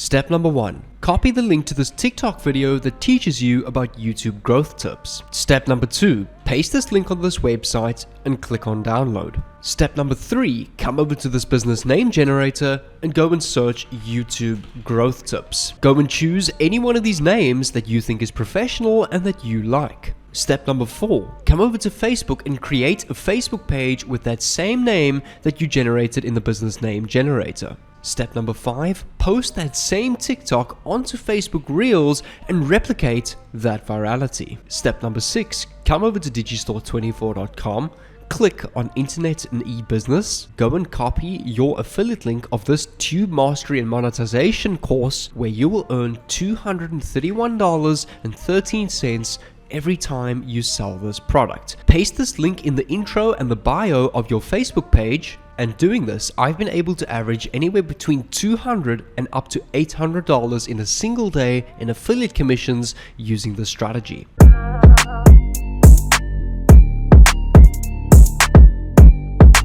Step number 1. Copy the link to this TikTok video that teaches you about YouTube growth tips. Step number 2. Paste this link on this website and click on download. Step number 3. Come over to this business name generator and go and search YouTube growth tips. Go and choose any one of these names that you think is professional and that you like. Step number 4. Come over to Facebook and create a Facebook page with that same name that you generated in the business name generator. Step number 5. Post that same TikTok onto Facebook Reels and replicate that virality. Step number 6. Come over to digistore24.com. Click on Internet and e-business, go and copy your affiliate link of this Tube Mastery and Monetization course where you will earn $231.13 every time you sell this product. Paste this link in the intro and the bio of your Facebook page, and doing this, I've been able to average anywhere between $200 and up to $800 in a single day in affiliate commissions using this strategy.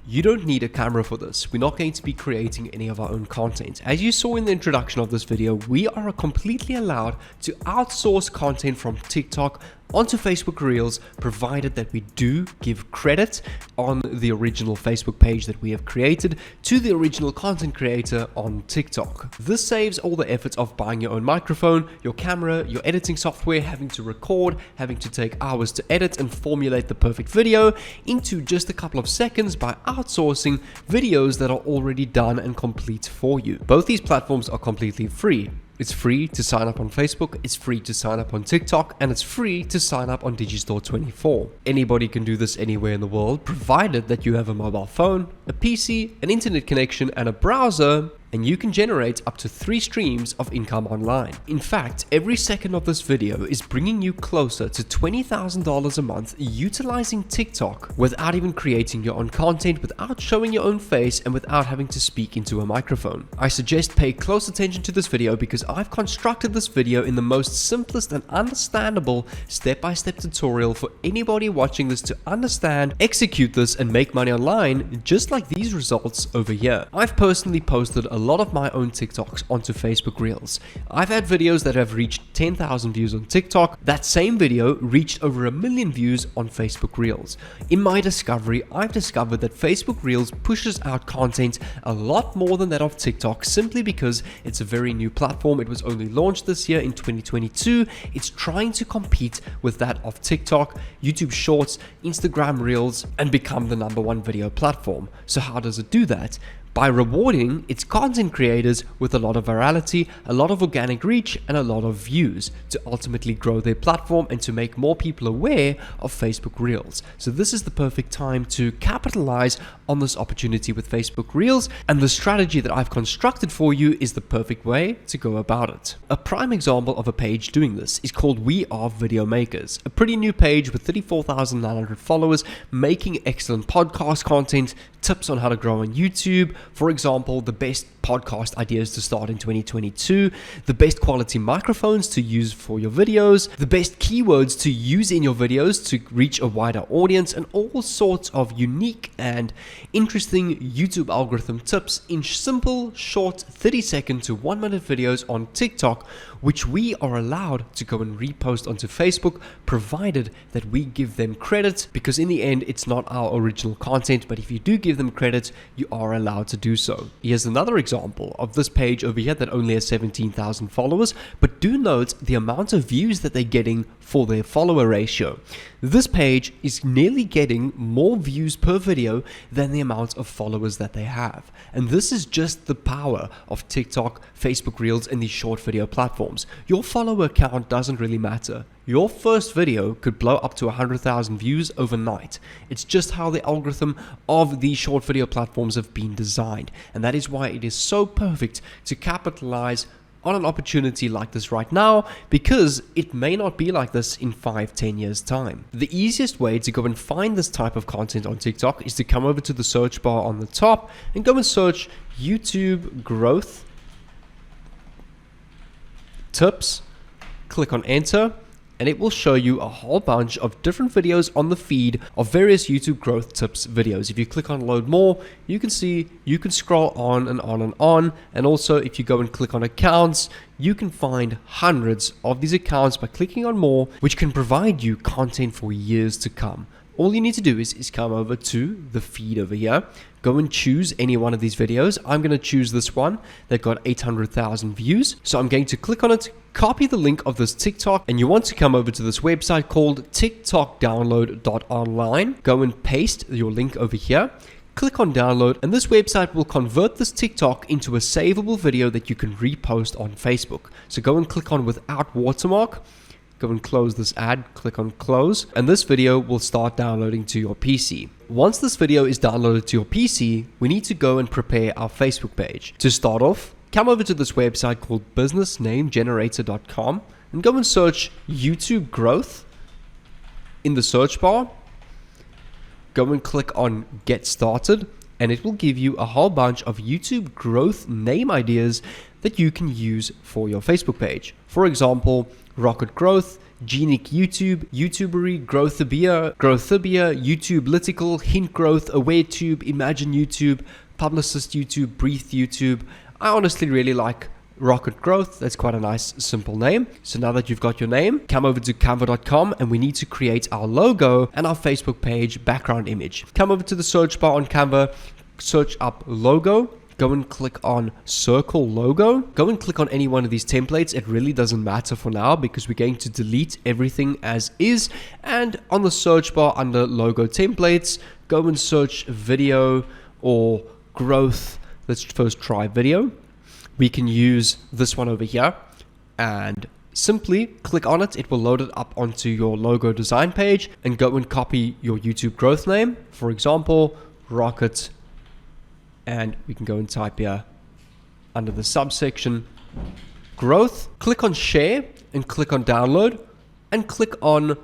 You don't need a camera for this. We're not going to be creating any of our own content. As you saw in the introduction of this video, we are completely allowed to outsource content from TikTok onto Facebook Reels, provided that we do give credit on the original Facebook page that we have created to the original content creator on TikTok. This saves all the efforts of buying your own microphone, your camera, your editing software, having to record, having to take hours to edit and formulate the perfect video into just a couple of seconds by outsourcing videos that are already done and complete for you. Both these platforms are completely free. It's free to sign up on Facebook, it's free to sign up on TikTok, and it's free to sign up on Digistore24. Anybody can do this anywhere in the world, provided that you have a mobile phone, a PC, an internet connection, and a browser, and you can generate up to 3 streams of income online. In fact, every second of this video is bringing you closer to $20,000 a month utilizing TikTok without even creating your own content, without showing your own face, and without having to speak into a microphone. I suggest pay close attention to this video because I've constructed this video in the most simplest and understandable step-by-step tutorial for anybody watching this to understand, execute this, and make money online, just like these results over here. I've personally posted a lot of my own TikToks onto Facebook Reels. I've had videos that have reached 10,000 views on TikTok. That same video reached over 1 million views on Facebook Reels. In my discovery, I've discovered that Facebook Reels pushes out content a lot more than that of TikTok simply because it's a very new platform. It was only launched this year in 2022. It's trying to compete with that of TikTok, YouTube Shorts, Instagram Reels, and become the #1 video platform. So how does it do that? By rewarding its content creators with a lot of virality, a lot of organic reach, and a lot of views to ultimately grow their platform and to make more people aware of Facebook Reels. So this is the perfect time to capitalize on this opportunity with Facebook Reels, and the strategy that I've constructed for you is the perfect way to go about it. A prime example of a page doing this is called We Are Video Makers, a pretty new page with 34,900 followers making excellent podcast content, tips on how to grow on YouTube, for example, the best podcast ideas to start in 2022, the best quality microphones to use for your videos, the best keywords to use in your videos to reach a wider audience, and all sorts of unique and interesting YouTube algorithm tips in simple, short 30-second to 1-minute videos on TikTok, which we are allowed to go and repost onto Facebook, provided that we give them credit, because in the end, it's not our original content, but if you do give them credit, you are allowed to do so. Here's another example of this page over here that only has 17,000 followers, but do note the amount of views that they're getting for their follower ratio. This page is nearly getting more views per video than the amount of followers that they have. And this is just the power of TikTok, Facebook Reels, and these short video platforms. Your follower count doesn't really matter. Your first video could blow up to 100,000 views overnight. It's just how the algorithm of these short video platforms have been designed. And that is why it is so perfect to capitalize on an opportunity like this right now, because it may not be like this in 5-10 years time. The easiest way to go and find this type of content on TikTok is to come over to the search bar on the top and go and search YouTube growth tips, click on enter, and it will show you a whole bunch of different videos on the feed of various YouTube growth tips videos. If you click on load more, you can see you can scroll on and on and on. And also if you go and click on accounts, you can find hundreds of these accounts by clicking on more, which can provide you content for years to come. All you need to do is come over to the feed over here, go and choose any one of these videos. I'm going to choose this one that got 800,000 views. So I'm going to click on it, copy the link of this TikTok, and you want to come over to this website called tiktokdownload.online. Go and paste your link over here. Click on download, and this website will convert this TikTok into a savable video that you can repost on Facebook. So go and click on without watermark. Go and close this ad, click on close, and this video will start downloading to your PC. Once this video is downloaded to your PC, we need to go and prepare our Facebook page. To start off, come over to this website called businessnamegenerator.com and go and search YouTube growth in the search bar. Go and click on get started, and it will give you a whole bunch of YouTube growth name ideas that you can use for your Facebook page. For example, Rocket Growth, Genic YouTube, YouTubery, Growthibia, YouTube Litical, Hint Growth, AwareTube, Imagine YouTube, Publicist YouTube, Breathe YouTube. I honestly really like Rocket Growth. That's quite a nice simple name. So now that you've got your name, come over to canva.com, and we need to create our logo and our Facebook page background image. Come over to the search bar on Canva, search up logo. Go and click on circle logo. Go and click on any one of these templates. It really doesn't matter for now because we're going to delete everything as is. And on the search bar under logo templates, go and search video or growth. Let's first try video. We can use this one over here and simply click on it. It will load it up onto your logo design page, and go and copy your YouTube growth name. For example, Rocket. And we can go and type here under the subsection growth. Click on share and click on download, and click on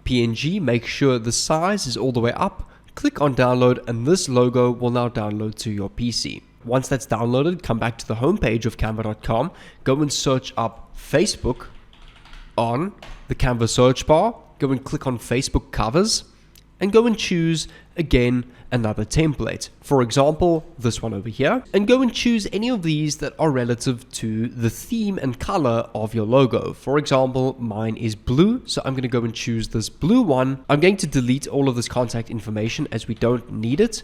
PNG. Make sure the size is all the way up. Click on download, and this logo will now download to your PC. Once that's downloaded, come back to the homepage of canva.com. Go and search up Facebook on the Canva search bar. Go and click on Facebook covers, and go and choose again another template. For example, this one over here, and go and choose any of these that are relative to the theme and color of your logo. For example, mine is blue, so I'm going to go and choose this blue one. I'm going to delete all of this contact information as we don't need it.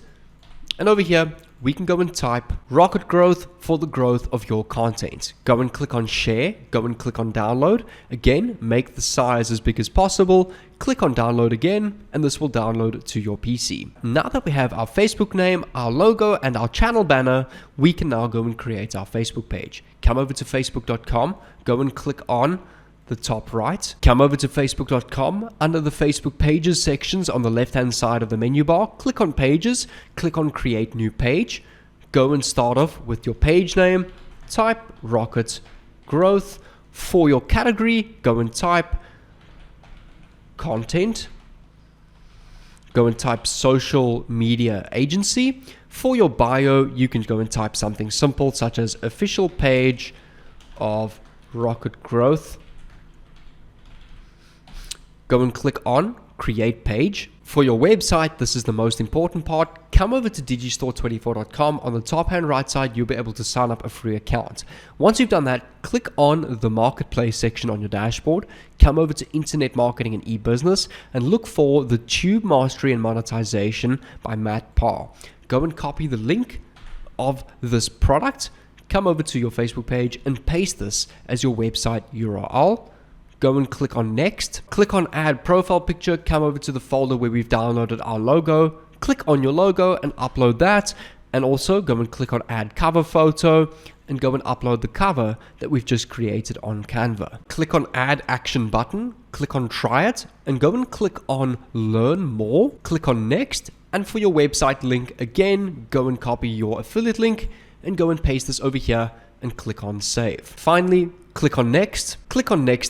And over here, we can go and type Rocket Growth for the growth of your content. Go and click on share, go and click on download. Again, make the size as big as possible. Click on download again, and this will download to your PC. Now that we have our Facebook name, our logo, and our channel banner, we can now go and create our Facebook page. Come over to facebook.com, go and click on the top right. Come over to facebook.com. Under the Facebook pages sections on the left hand side of the menu bar, click on pages, click on create new page. Go and start off with your page name. Type Rocket Growth. For your category, go and type content. Go and type social media agency. For your bio, you can go and type something simple such as official page of Rocket Growth. Go and click on create page. For your website, this is the most important part. Come over to digistore24.com. On the top hand right side, you'll be able to sign up a free account. Once you've done that, click on the marketplace section on your dashboard. Come over to internet marketing and e-business and look for the Tube Mastery and Monetization by Matt Parr. Go and copy the link of this product. Come over to your Facebook page and paste this as your website URL. Go and click on next. Click on add profile picture. Come over to the folder where we've downloaded our logo. Click on your logo and upload that. And also go and click on add cover photo and go and upload the cover that we've just created on Canva. Click on add action button. Click on try it and go and click on learn more. Click on next. And for your website link, again, go and copy your affiliate link and go and paste this over here and click on save. Finally, click on next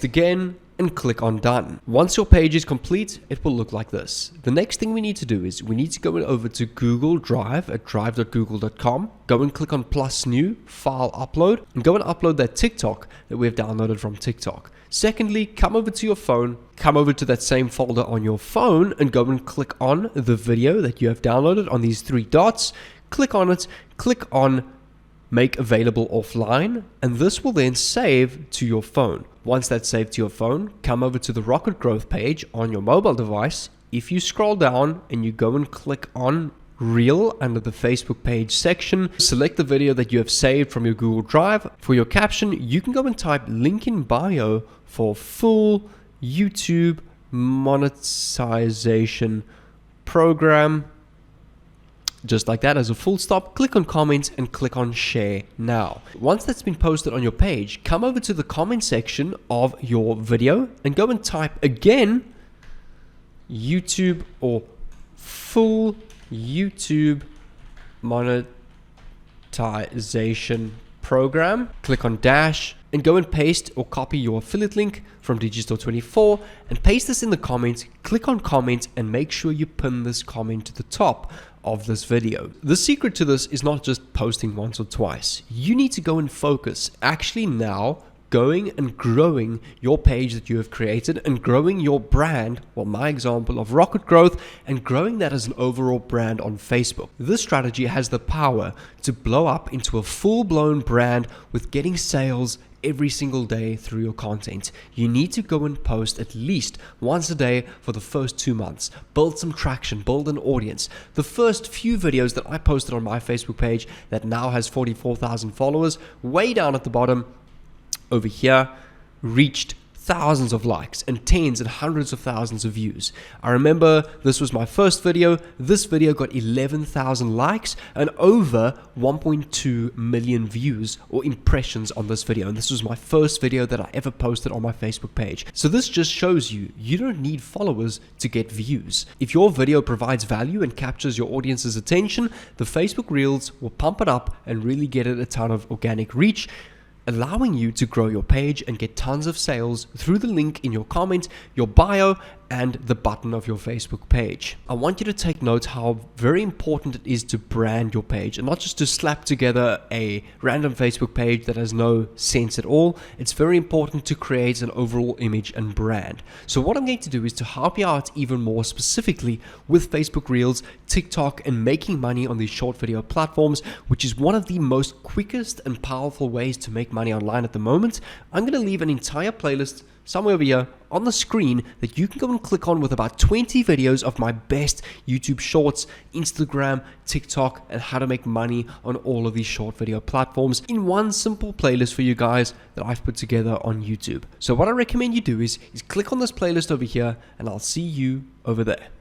again, and click on done. Once your page is complete, it will look like this. The next thing we need to do is we need to go over to Google Drive at drive.google.com, go and click on plus new, file upload, and go and upload that TikTok that we've downloaded from TikTok. Secondly, come over to your phone, come over to that same folder on your phone and go and click on the video that you have downloaded on these three dots. Click on it, click on make available offline, and this will then save to your phone. Once that's saved to your phone, come over to the Rocket Growth page on your mobile device. If you scroll down and you go and click on Reel under the Facebook page section, select the video that you have saved from your Google Drive. For your caption, you can go and type link in bio for full YouTube monetization program. Just like that, as a full stop, click on comments and click on share now. Once that's been posted on your page, come over to the comment section of your video and go and type again YouTube or full YouTube monetization program. Click on dash and go and paste or copy your affiliate link from Digistore24 and paste this in the comments. Click on comment and make sure you pin this comment to the top of this video. The secret to this is not just posting once or twice. You need to go and focus actually now going and growing your page that you have created and growing your brand, well, my example of Rocket Growth, and growing that as an overall brand on Facebook. This strategy has the power to blow up into a full-blown brand with getting sales every single day through your content. You need to go and post at least once a day for the first 2 months. Build some traction, build an audience. The first few videos that I posted on my Facebook page that now has 44,000 followers, way down at the bottom over here, reached thousands of likes and tens and hundreds of thousands of views. I remember this was my first video. This video got 11,000 likes and over 1.2 million views or impressions on this video. And this was my first video that I ever posted on my Facebook page. So this just shows you, you don't need followers to get views. If your video provides value and captures your audience's attention, the Facebook Reels will pump it up and really get it a ton of organic reach, allowing you to grow your page and get tons of sales through the link in your comment, your bio, and the button of your Facebook page. I want you to take note how very important it is to brand your page and not just to slap together a random Facebook page that has no sense at all. It's very important to create an overall image and brand. So what I'm going to do is to help you out even more specifically with Facebook Reels, TikTok, and making money on these short video platforms, which is one of the most quickest and powerful ways to make money online at the moment. I'm going to leave an entire playlist somewhere over here on the screen that you can go and click on with about 20 videos of my best YouTube shorts, Instagram, TikTok, and how to make money on all of these short video platforms in one simple playlist for you guys that I've put together on YouTube. So what I recommend you do is click on this playlist over here and I'll see you over there.